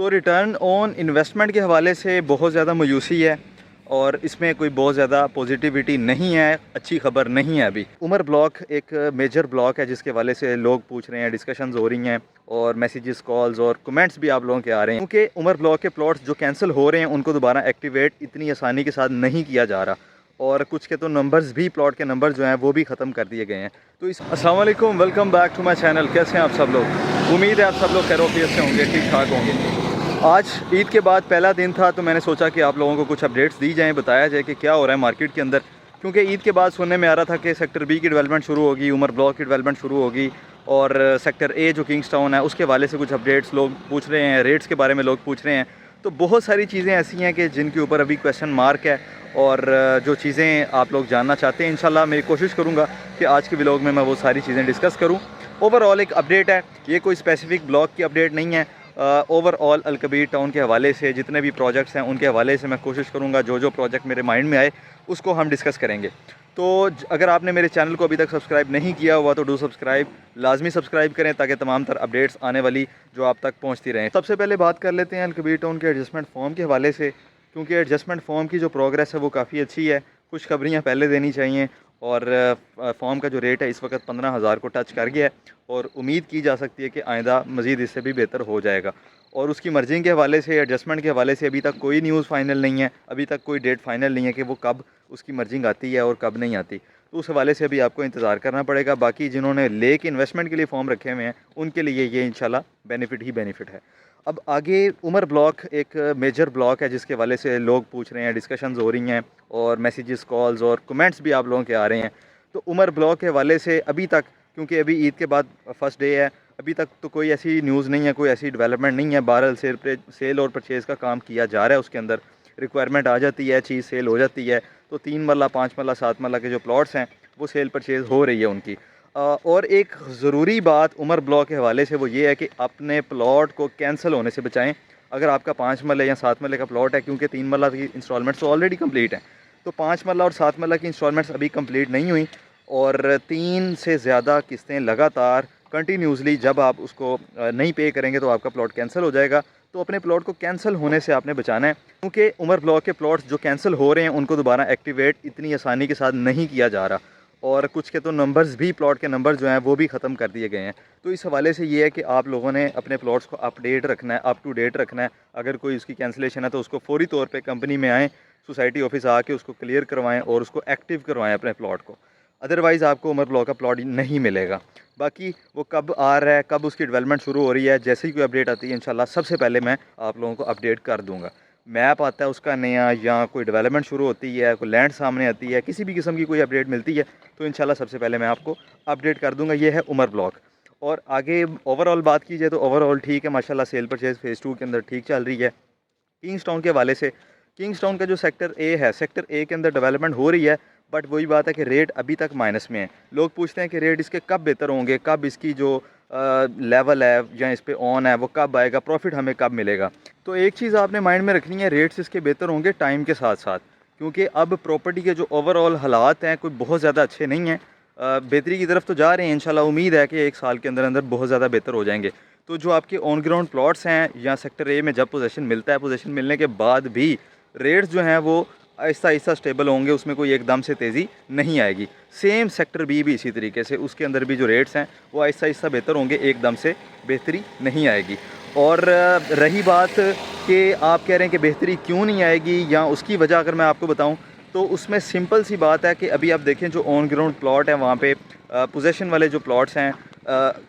तो return on investment के हवाले से बहुत ज़्यादा मायूसी है और इसमें कोई बहुत ज़्यादा पॉजिटिविटी नहीं है, अच्छी खबर नहीं है। अभी उमर ब्लॉक एक मेजर ब्लॉक है जिसके हवाले से लोग पूछ रहे हैं, डिस्कशंस हो रही हैं और मैसेजेस, कॉल्स और कमेंट्स भी आप लोगों के आ रहे हैं, क्योंकि उमर ब्लॉक के प्लॉट्स जो कैंसिल हो रहे हैं उनको दोबारा एक्टिवेट इतनी आसानी के साथ नहीं किया जा रहा और कुछ के तो नंबर्स भी, प्लॉट के नंबर जो हैं वो भी ख़त्म कर दिए गए हैं। तो अस्सलाम वालेकुम, welcome back to my channel. कैसे हैं आप सब लोग? उम्मीद है आप सब लोग खैरियत से होंगे, ठीक ठाक होंगे। आज ईद के बाद पहला दिन था तो मैंने सोचा कि आप लोगों को कुछ अपडेट्स दी जाएं, बताया जाए कि क्या हो रहा है मार्केट के अंदर, क्योंकि ईद के बाद सुनने में आ रहा था कि सेक्टर बी की डेवलपमेंट शुरू होगी, उमर ब्लॉक की डेवलपमेंट शुरू होगी और सेक्टर ए जो किंग्सटाउन है उसके हवाले से कुछ अपडेट्स लोग पूछ रहे हैं, रेट्स के बारे में लोग पूछ रहे हैं। तो बहुत सारी चीज़ें ऐसी हैं कि जिनके ऊपर अभी क्वेश्चन मार्क है और जो चीज़ें आप लोग जानना चाहते हैं, इंशाल्लाह मेरी कोशिश करूँगा कि आज के व्लॉग में मैं वो सारी चीज़ें डिस्कस करूँ। ओवरऑल एक अपडेट है, ये कोई स्पेसिफिक ब्लॉक की अपडेट नहीं है। ओवरऑल अलकबीर टाउन के हवाले से जितने भी प्रोजेक्ट्स हैं उनके हवाले से मैं कोशिश करूँगा, जो प्रोजेक्ट मेरे माइंड में आए उसको हम डिस्कस करेंगे। तो अगर आपने मेरे चैनल को अभी तक सब्सक्राइब नहीं किया हुआ तो डू सब्सक्राइब, लाजमी सब्सक्राइब करें ताकि तमाम तर अपडेट्स आने वाली जो आप तक पहुँचती रहें। सबसे पहले बात कर लेते हैं अलकबीर टाउन के एडजस्टमेंट फॉर्म के हवाले से, क्योंकि एडजस्टमेंट फॉर्म की जो प्रोग्रेस है वो काफ़ी अच्छी है। कुछ खबरियाँ पहले देनी चाहिए और फॉर्म का जो रेट है इस वक्त 15,000 को टच कर गया है और उम्मीद की जा सकती है कि आइंदा मज़ीद इससे भी बेहतर हो जाएगा। और उसकी मर्जिंग के हवाले से, एडजस्टमेंट के हवाले से अभी तक कोई न्यूज़ फाइनल नहीं है, अभी तक कोई डेट फाइनल नहीं है कि वो कब उसकी मर्जिंग आती है और कब नहीं आती। तो उस हवाले से अभी आपको इंतज़ार करना पड़ेगा। बाकी जिन्होंने ले के इन्वेस्टमेंट के लिए फॉर्म रखे हुए हैं उनके लिए ये इंशाल्लाह बेनिफिट ही बेनिफिट है। अब आगे उमर ब्लॉक एक मेजर ब्लॉक है जिसके हवाले से लोग पूछ रहे हैं, डिस्कशंस हो रही हैं और मैसेजेस, कॉल्स और कमेंट्स भी आप लोगों के आ रहे हैं। तो उमर ब्लॉक के हवाले से अभी तक, क्योंकि अभी ईद के बाद फर्स्ट डे है, अभी तक तो कोई ऐसी न्यूज़ नहीं है, कोई ऐसी डेवलपमेंट नहीं है। बहरहाल सेल और परचेज़ का काम किया जा रहा है, उसके अंदर रिक्वायरमेंट आ जाती है, चीज़ सेल हो जाती है। तो 3 मरला, 5 मरला, 7 मरला के जो प्लॉट्स हैं वो सेल परचेज़ हो रही है उनकी। और एक ज़रूरी बात उमर ब्लॉक के हवाले से वो ये है कि अपने प्लॉट को कैंसिल होने से बचाएं। अगर आपका 5 मरले या 7 मरले का प्लॉट है, क्योंकि 3 मरला की इंस्टॉलमेंट्स तो ऑलरेडी कंप्लीट हैं, तो 5 मरला और 7 मरला की इंस्टॉलमेंट्स अभी कंप्लीट नहीं हुई और 3 से ज़्यादा किस्तें लगातार कंटिन्यूसली जब आप उसको नहीं पे करेंगे तो आपका प्लॉट कैंसिल हो जाएगा। तो अपने प्लॉट को कैंसिल होने से आपने बचाना है, क्योंकि उमर ब्लॉक के प्लॉट्स जो कैंसिल हो रहे हैं उनको दोबारा एक्टिवेट इतनी आसानी के साथ नहीं किया जा रहा और कुछ के तो नंबर्स भी, प्लॉट के नंबर जो हैं वो भी ख़त्म कर दिए गए हैं। तो इस हवाले से ये है कि आप लोगों ने अपने प्लॉट्स को अपडेट रखना है, अप टू डेट रखना है। अगर कोई उसकी कैंसिलेशन है तो उसको फौरी तौर पे कंपनी में आएँ, सोसाइटी ऑफिस आके उसको क्लियर करवाएं और उसको एक्टिव करवाएं अपने प्लॉट को। अदरवाइज़ आपको उमर ब्लॉक का प्लॉट नहीं मिलेगा। बाकी वो कब आ रहा है, कब उसकी डेवलपमेंट शुरू हो रही है, जैसे ही कोई अपडेट आती है इंशाल्लाह सबसे पहले मैं आप लोगों को अपडेट कर दूंगा। मैप आता है उसका नया, या कोई डेवलपमेंट शुरू होती है, कोई लैंड सामने आती है, किसी भी किस्म की कोई अपडेट मिलती है तो इंशाल्लाह सबसे पहले मैं आपको अपडेट कर दूंगा। ये है उमर ब्लॉक। और आगे ओवरऑल बात की जाए तो ओवरऑल ठीक है माशाल्लाह, सेल परचेज़ फ़ेज़ 2 के अंदर ठीक चल रही है। किंग्सटाउन के हवाले से, किंग्सटाउन का जो सेक्टर ए है, सेक्टर ए के अंदर डेवलपमेंट हो रही है, बट वही बात है कि रेट अभी तक माइनस में है। लोग पूछते हैं कि रेट इसके कब बेहतर होंगे, कब इसकी जो लेवल है या इस पे ऑन है वो कब आएगा, प्रॉफिट हमें कब मिलेगा। तो एक चीज़ आपने माइंड में रखनी है, रेट्स इसके बेहतर होंगे टाइम के साथ साथ, क्योंकि अब प्रॉपर्टी के जो ओवरऑल हालात हैं कोई बहुत ज़्यादा अच्छे नहीं हैं। बेहतरी की तरफ तो जा रहे हैं, इंशाल्लाह उम्मीद है कि 1 साल के अंदर अंदर बहुत ज़्यादा बेहतर हो जाएंगे। तो जो आपके ऑन ग्राउंड प्लॉट्स हैं या सेक्टर ए में जब पोजीशन मिलता है, पोजीशन मिलने के बाद भी रेट्स जो हैं वो आहिस्ता आहिस्ता स्टेबल होंगे, उसमें कोई एकदम से तेज़ी नहीं आएगी। सेम सेक्टर बी भी इसी तरीके से, उसके अंदर भी जो रेट्स हैं वो आहिस्ता आहिस्ता बेहतर होंगे, एकदम से बेहतरी नहीं आएगी। और रही बात कि आप कह रहे हैं कि बेहतरी क्यों नहीं आएगी या उसकी वजह अगर मैं आपको बताऊं तो उसमें सिंपल सी बात है कि अभी आप देखें जो ऑन ग्राउंड प्लॉट है वहाँ पे पोजेशन वाले जो प्लॉट्स हैं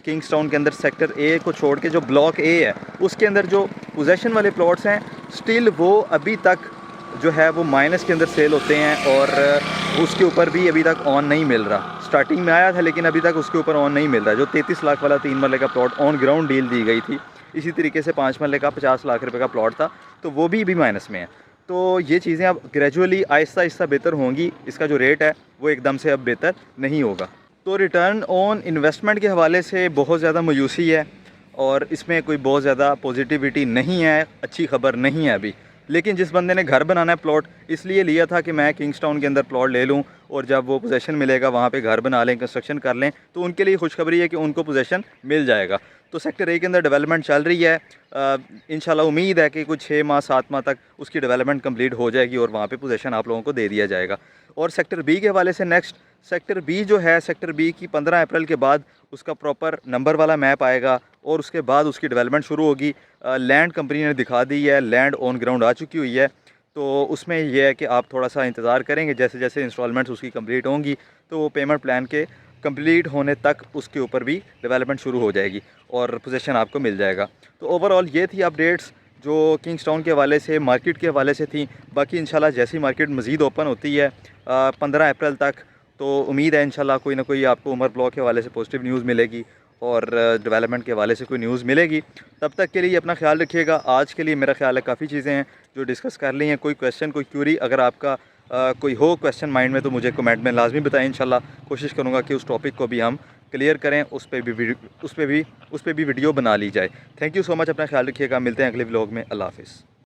किंग्सटाउन के अंदर सेक्टर ए को छोड़ के जो ब्लॉक ए है उसके अंदर जो पोजेशन वाले प्लॉट्स हैं स्टिल वो अभी तक जो है वो माइनस के अंदर सेल होते हैं और उसके ऊपर भी अभी तक ऑन नहीं मिल रहा। स्टार्टिंग में आया था लेकिन अभी तक उसके ऊपर ऑन नहीं मिल रहा। जो 33 लाख वाला 3 मरले का प्लॉट ऑन ग्राउंड डील दी गई थी, इसी तरीके से 5 मरले का 50 लाख रुपए का प्लॉट था, तो वो भी माइनस में है। तो ये चीज़ें अब ग्रेजुअली आहिस्ता आहिस्ता बेहतर होंगी, इसका जो रेट है वो एकदम से अब बेहतर नहीं होगा। तो रिटर्न ऑन इन्वेस्टमेंट के हवाले से बहुत ज़्यादा मायूसी है और इसमें कोई बहुत ज़्यादा पॉजिटिविटी नहीं है, अच्छी खबर नहीं है अभी। लेकिन जिस बंदे ने घर बनाना है प्लॉट इसलिए लिया था कि मैं किंग्सटाउन के अंदर प्लॉट ले लूँ और जब वो पोजेसन मिलेगा वहाँ पे घर बना लें, कंस्ट्रक्शन कर लें, तो उनके लिए खुशखबरी है कि उनको पोजेसन मिल जाएगा। तो सेक्टर ए के अंदर डेवलपमेंट चल रही है। इंशाल्लाह उम्मीद है कि कुछ 6 माह 7 माह तक उसकी डेवलपमेंट कंप्लीट हो जाएगी और वहाँ पे पोजेसन आप लोगों को दे दिया जाएगा। और सेक्टर बी के हवाले से नेक्स्ट सेक्टर बी जो है, सेक्टर बी की 15 अप्रैल के बाद उसका प्रॉपर नंबर वाला मैप आएगा और उसके बाद उसकी डेवलपमेंट शुरू होगी। लैंड कंपनी ने दिखा दी है, लैंड ऑन ग्राउंड आ चुकी हुई है। तो उसमें यह है कि आप थोड़ा सा इंतज़ार करेंगे, जैसे जैसे इंस्टॉलमेंट्स उसकी कंप्लीट होंगी तो वो पेमेंट प्लान के कंप्लीट होने तक उसके ऊपर भी डेवलपमेंट शुरू हो जाएगी और पोजीशन आपको मिल जाएगा। तो ओवरऑल ये थी अपडेट्स जो किंग्सटाउन के हवाले से, मार्केट के हवाले से थी। बाकी इंशाल्लाह जैसी मार्केट मज़ीद ओपन होती है 15 अप्रैल तक, तो उम्मीद है इंशाल्लाह कोई ना कोई आपको उमर ब्लॉक के हवाले से पॉजिटिव न्यूज़ मिलेगी और डेवलपमेंट के हवाले से कोई न्यूज़ मिलेगी। तब तक के लिए अपना ख्याल रखिएगा। आज के लिए मेरा ख्याल है काफ़ी चीज़ें हैं जो डिस्कस कर ली हैं। कोई क्वेश्चन, कोई क्यूरी अगर आपका कोई हो क्वेश्चन माइंड में तो मुझे कमेंट में लाजमी बताएं। इंशाल्लाह कोशिश करूँगा कि उस टॉपिक को भी हम क्लियर करें, उस पर भी वीडियो बना ली जाए। थैंक यू सो मच, अपना ख्याल रखिएगा। मिलते हैं अगले व्लॉग में। अल्लाह हाफ़िज़।